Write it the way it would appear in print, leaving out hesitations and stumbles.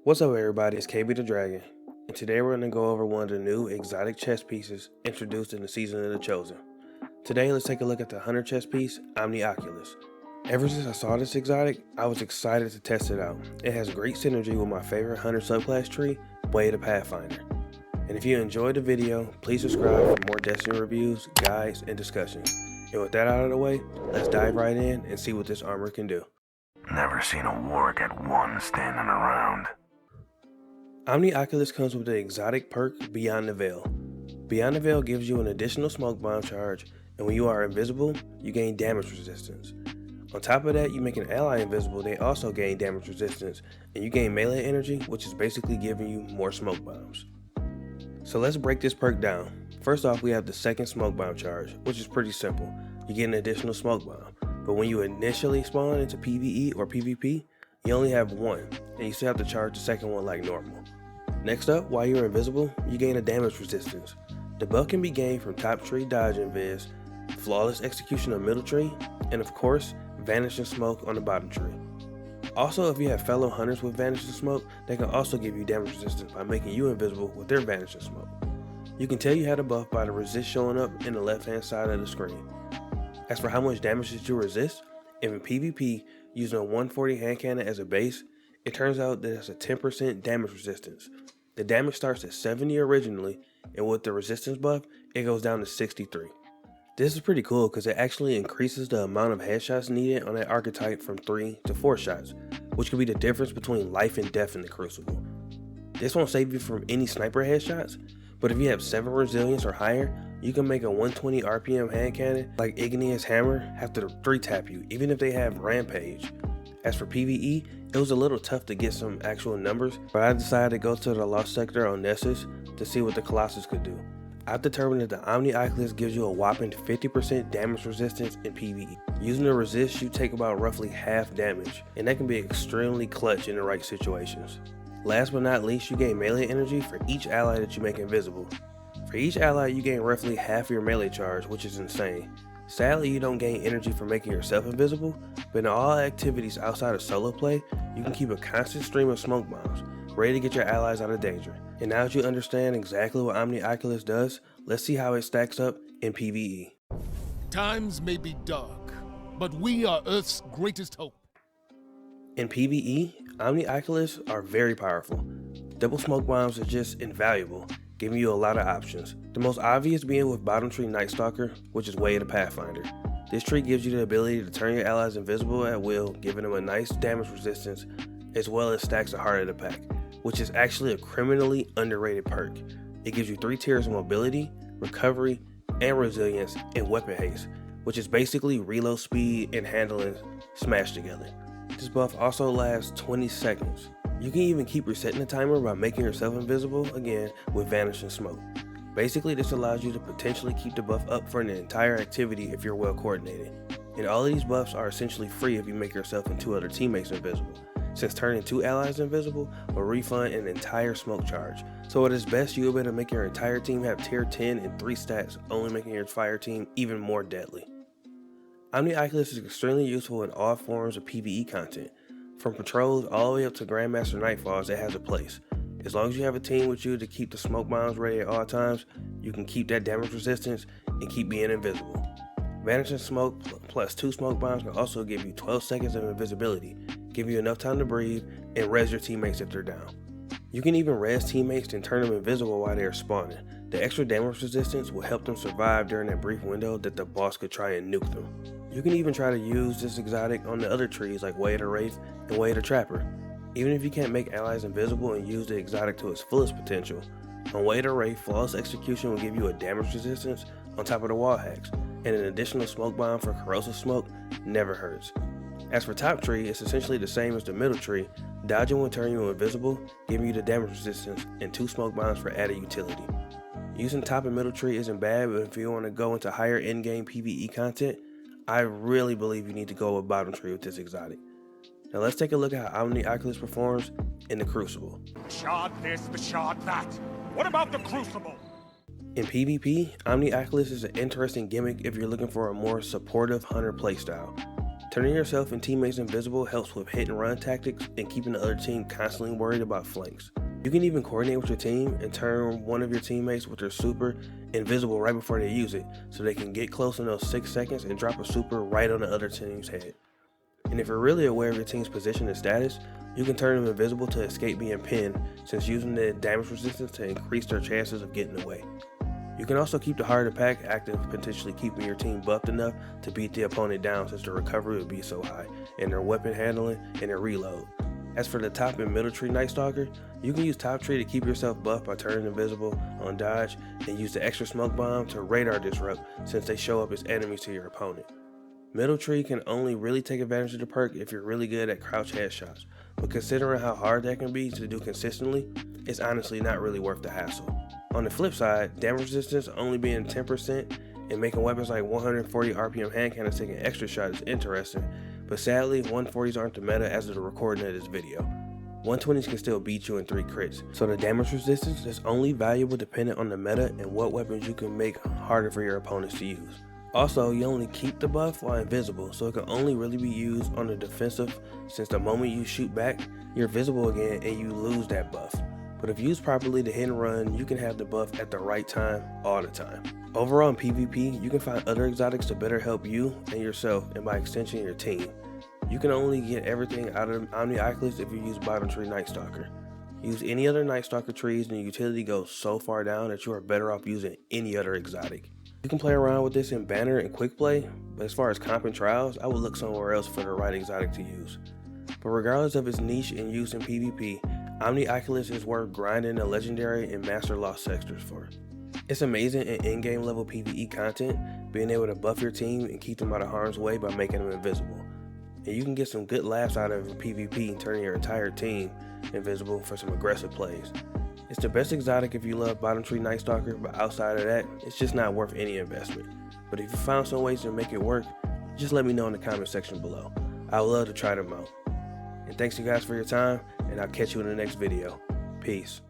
What's up everybody, it's KB the Dragon, and today we're going to go over one of the new exotic chest pieces introduced in the Season of the Chosen. Today let's take a look at the hunter chest piece, Omnioculus. Ever since I saw this exotic, I was excited to test it out. It has great synergy with my favorite hunter subclass tree, Way the Pathfinder. And if you enjoyed the video, please subscribe for more Destiny reviews, guides, and discussions. And with that out of the way, let's dive right in and see what this armor can do. Never seen a warg at one standing around. Omnioculus comes with the exotic perk Beyond the Veil. Beyond the Veil gives you an additional smoke bomb charge, and when you are invisible, you gain damage resistance. On top of that, you make an ally invisible, they also gain damage resistance, and you gain melee energy, which is basically giving you more smoke bombs. So let's break this perk down. First off, we have the second smoke bomb charge, which is pretty simple. You get an additional smoke bomb, but when you initially spawn into PvE or PvP, you only have one, and you still have to charge the second one like normal. Next up, while you're invisible, you gain a damage resistance. The buff can be gained from top tree dodge invis, flawless execution of middle tree, and of course, vanishing smoke on the bottom tree. Also, if you have fellow hunters with vanishing smoke, they can also give you damage resistance by making you invisible with their vanishing smoke. You can tell you had a buff by the resist showing up in the left hand side of the screen. As for how much damage that you resist, if in PvP using a 140 hand cannon as a base, it turns out that it's a 10% damage resistance. The damage starts at 70 originally, and with the resistance buff, it goes down to 63. This is pretty cool because it actually increases the amount of headshots needed on that archetype from 3 to 4 shots, which could be the difference between life and death in the Crucible. This won't save you from any sniper headshots, but if you have 7 resilience or higher, you can make a 120 RPM hand cannon like Igneous Hammer have to 3-tap you, even if they have Rampage. As for PvE, it was a little tough to get some actual numbers, but I decided to go to the Lost Sector on Nessus to see what the Colossus could do. I've determined that the Omnioculus gives you a whopping 50% damage resistance in PvE. Using the resist, you take about roughly half damage, and that can be extremely clutch in the right situations. Last but not least, you gain melee energy for each ally that you make invisible. For each ally, you gain roughly half your melee charge, which is insane. Sadly, you don't gain energy for making yourself invisible, but in all activities outside of solo play, you can keep a constant stream of smoke bombs, ready to get your allies out of danger. And now that you understand exactly what Omnioculus does, let's see how it stacks up in PvE. Times may be dark, but we are Earth's greatest hope. In PvE, Omnioculus are very powerful. Double smoke bombs are just invaluable, giving you a lot of options. The most obvious being with bottom tree Night Stalker, which is Way the Pathfinder. This tree gives you the ability to turn your allies invisible at will, giving them a nice damage resistance, as well as stacks the heart of the pack, which is actually a criminally underrated perk. It gives you 3 tiers of mobility, recovery, and resilience, and weapon haste, which is basically reload speed and handling smashed together. This buff also lasts 20 seconds. You can even keep resetting the timer by making yourself invisible again with vanishing smoke. Basically, this allows you to potentially keep the buff up for an entire activity if you're well coordinated. And all of these buffs are essentially free if you make yourself and 2 other teammates invisible, since turning 2 allies invisible will refund an entire smoke charge. So at its best, you'll be able to make your entire team have tier 10 and 3 stats, only making your fire team even more deadly. Omnioculus is extremely useful in all forms of PvE content. From patrols all the way up to Grandmaster Nightfalls, it has a place. As long as you have a team with you to keep the smoke bombs ready at all times, you can keep that damage resistance and keep being invisible. Vanishing smoke plus 2 smoke bombs can also give you 12 seconds of invisibility, give you enough time to breathe, and res your teammates if they're down. You can even res teammates and turn them invisible while they are spawning. The extra damage resistance will help them survive during that brief window that the boss could try and nuke them. You can even try to use this exotic on the other trees like Way of the Wraith and Way of the Trapper. Even if you can't make allies invisible and use the exotic to its fullest potential, on Way of the Wraith, flawless execution will give you a damage resistance on top of the wall hacks, and an additional smoke bomb for corrosive smoke never hurts. As for top tree, it's essentially the same as the middle tree. Dodging will turn you invisible, giving you the damage resistance, and 2 smoke bombs for added utility. Using top and middle tree isn't bad, but if you want to go into higher in-game PvE content, I really believe you need to go with bottom tree with this exotic. Now let's take a look at how Omnioculus performs in the Crucible. Shard this, shard that. What about the Crucible? In PvP, Omnioculus is an interesting gimmick if you're looking for a more supportive hunter playstyle. Turning yourself and teammates invisible helps with hit and run tactics and keeping the other team constantly worried about flanks. You can even coordinate with your team and turn one of your teammates with their super invisible right before they use it, so they can get close in those 6 seconds and drop a super right on the other team's head. And if you're really aware of your team's position and status, you can turn them invisible to escape being pinned, since using the damage resistance to increase their chances of getting away. You can also keep the heart of the pack active, potentially keeping your team buffed enough to beat the opponent down, since their recovery would be so high, and their weapon handling and their reload. As for the top and middle tree Night Stalker, you can use top tree to keep yourself buffed by turning invisible on dodge, and use the extra smoke bomb to radar disrupt, since they show up as enemies to your opponent. Middle tree can only really take advantage of the perk if you're really good at crouch headshots, but considering how hard that can be to do consistently, it's honestly not really worth the hassle. On the flip side, damage resistance only being 10% and making weapons like 140 RPM hand cannons take an extra shot is interesting, but sadly 140s aren't the meta as of the recording of this video. 120s can still beat you in 3 crits, so the damage resistance is only valuable dependent on the meta and what weapons you can make harder for your opponents to use. Also, you only keep the buff while invisible, so it can only really be used on the defensive, since the moment you shoot back, you're visible again and you lose that buff. But if used properly to hit and run, you can have the buff at the right time, all the time. Overall in PvP, you can find other exotics to better help you and yourself, and by extension your team. You can only get everything out of Omnioculus if you use bottom tree Night Stalker. Use any other Night Stalker trees and the utility goes so far down that you are better off using any other exotic. You can play around with this in banner and quick play, but as far as comp and trials, I would look somewhere else for the right exotic to use. But regardless of its niche and use in PvP, Omnioculus is worth grinding the legendary and master lost sectors for. It's amazing in in-game level PvE content, being able to buff your team and keep them out of harm's way by making them invisible. And you can get some good laughs out of PvP and turning your entire team invisible for some aggressive plays. It's the best exotic if you love bottom tree Night Stalker, but outside of that, it's just not worth any investment. But if you found some ways to make it work, just let me know in the comment section below. I would love to try them out. And thanks you guys for your time, and I'll catch you in the next video. Peace.